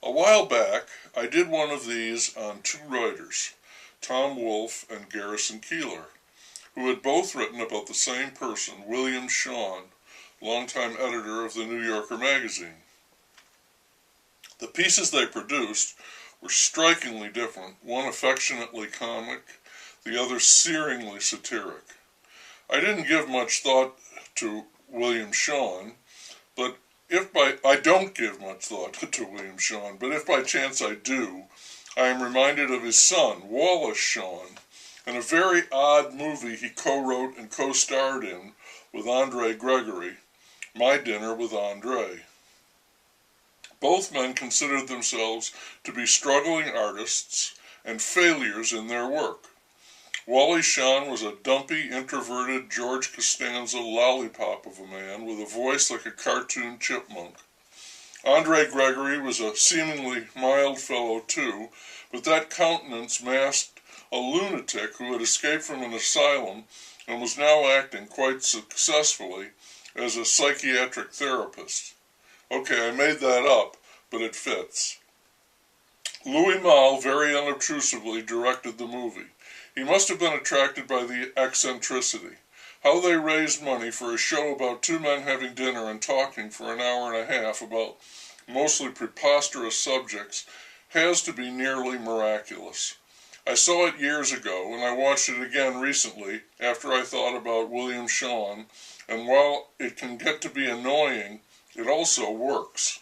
A while back, I did one of these on two writers, Tom Wolfe and Garrison Keillor, who had both written about the same person, William Shawn, longtime editor of the New Yorker magazine. The pieces they produced were strikingly different, one affectionately comic, the other searingly satiric. I didn't give much thought to William Shawn, but I don't give much thought to William Shawn, but if by chance I do, I am reminded of his son, Wallace Shawn, and a very odd movie he co-wrote and co-starred in with Andre2, My Dinner with Andre. Both men considered themselves to be struggling artists and failures in their work. Wally Shawn was a dumpy, introverted George Costanza lollipop of a man with a voice like a cartoon chipmunk. Andre2 was a seemingly mild fellow too, but that countenance masked a lunatic who had escaped from an asylum and was now acting quite successfully as a psychiatric therapist. Okay, I made that up, but it fits. Louis Malle very unobtrusively directed the movie. He must have been attracted by the eccentricity. How they raised money for a show about two men having dinner and talking for an hour and a half about mostly preposterous subjects has to be nearly miraculous. I saw it years ago, and I watched it again recently after I thought about William Shawn, and while it can get to be annoying, it also works.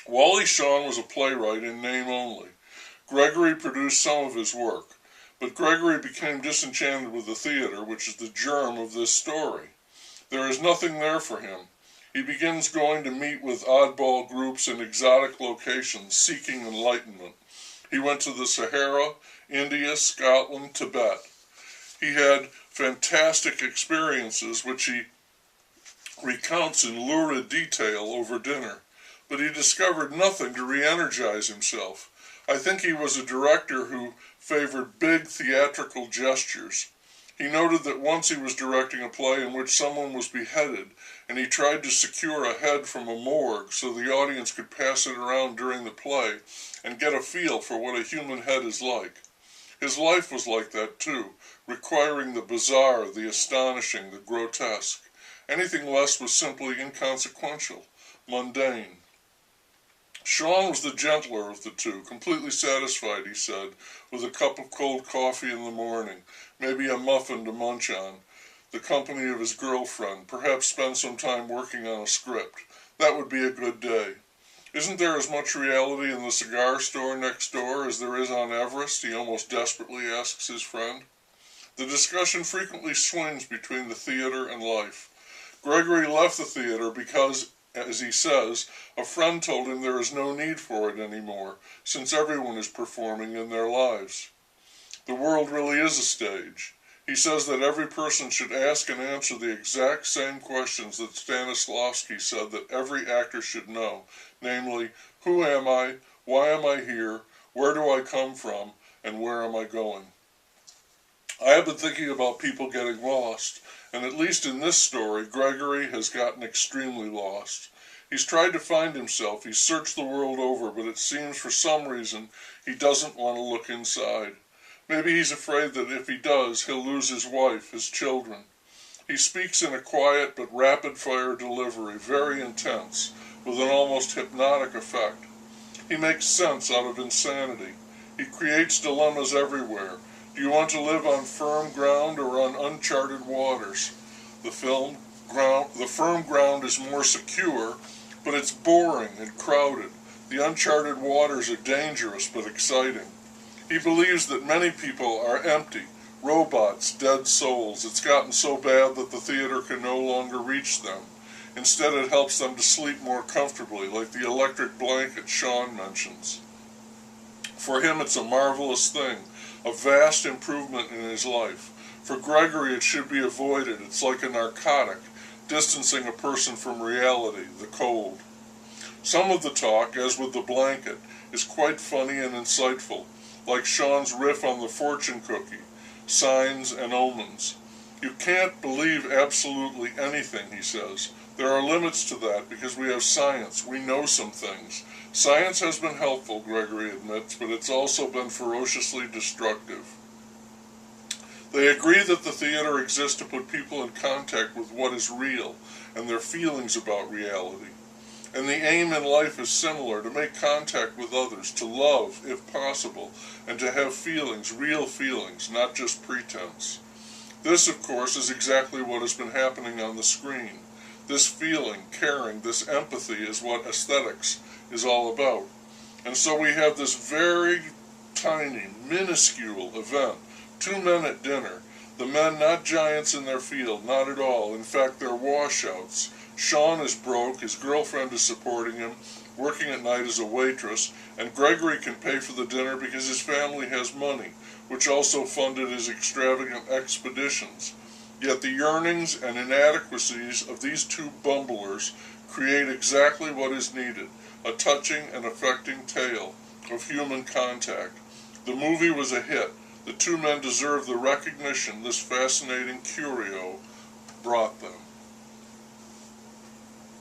Wally Shawn was a playwright in name only. Gregory produced some of his work, but Gregory became disenchanted with the theater, which is the germ of this story. There is nothing there for him. He begins going to meet with oddball groups in exotic locations, seeking enlightenment. He went to the Sahara, India, Scotland, Tibet. He had fantastic experiences, which he recounts in lurid detail over dinner, but he discovered nothing to re-energize himself. I think he was a director who favored big theatrical gestures. He noted that once he was directing a play in which someone was beheaded, and he tried to secure a head from a morgue so the audience could pass it around during the play and get a feel for what a human head is like. His life was like that too, requiring the bizarre, the astonishing, the grotesque. Anything less was simply inconsequential, mundane. Shawn was the gentler of the two, completely satisfied, he said, with a cup of cold coffee in the morning, maybe a muffin to munch on, the company of his girlfriend, perhaps spend some time working on a script. That would be a good day. Isn't there as much reality in the cigar store next door as there is on Everest? He almost desperately asks his friend. The discussion frequently swings between the theater and life. Gregory left the theater because, as he says, a friend told him there is no need for it anymore, since everyone is performing in their lives. The world really is a stage. He says that every person should ask and answer the exact same questions that Stanislavski said that every actor should know, namely, who am I, why am I here, where do I come from, and where am I going? I have been thinking about people getting lost, and at least in this story, Gregory has gotten extremely lost. He's tried to find himself, he's searched the world over, but it seems for some reason he doesn't want to look inside. Maybe he's afraid that if he does, he'll lose his wife, his children. He speaks in a quiet but rapid-fire delivery, very intense, with an almost hypnotic effect. He makes sense out of insanity. He creates dilemmas everywhere. Do you want to live on firm ground or on uncharted waters? The firm ground is more secure, but it's boring and crowded. The uncharted waters are dangerous but exciting. He believes that many people are empty, robots, dead souls. It's gotten so bad that the theater can no longer reach them. Instead, it helps them to sleep more comfortably, like the electric blanket Shawn mentions. For him, it's a marvelous thing, a vast improvement in his life. For Gregory, it should be avoided. It's like a narcotic, distancing a person from reality, the cold. Some of the talk, as with the blanket, is quite funny and insightful, like Shawn's riff on the fortune cookie, signs and omens. You can't believe absolutely anything, he says. There are limits to that because we have science. We know some things. Science has been helpful, Gregory admits, but it's also been ferociously destructive. They agree that the theater exists to put people in contact with what is real and their feelings about reality. And the aim in life is similar, to make contact with others, to love, if possible, and to have feelings, real feelings, not just pretense. This, of course, is exactly what has been happening on the screen. This feeling, caring, this empathy is what aesthetics is all about. And so we have this very tiny, minuscule event, 2 men at dinner. The men not giants in their field, not at all. In fact, they're washouts. Sean is broke, his girlfriend is supporting him, working at night as a waitress, and Gregory can pay for the dinner because his family has money, which also funded his extravagant expeditions. Yet the yearnings and inadequacies of these two bumblers create exactly what is needed, a touching and affecting tale of human contact. The movie was a hit. The 2 men deserve the recognition this fascinating curio brought them.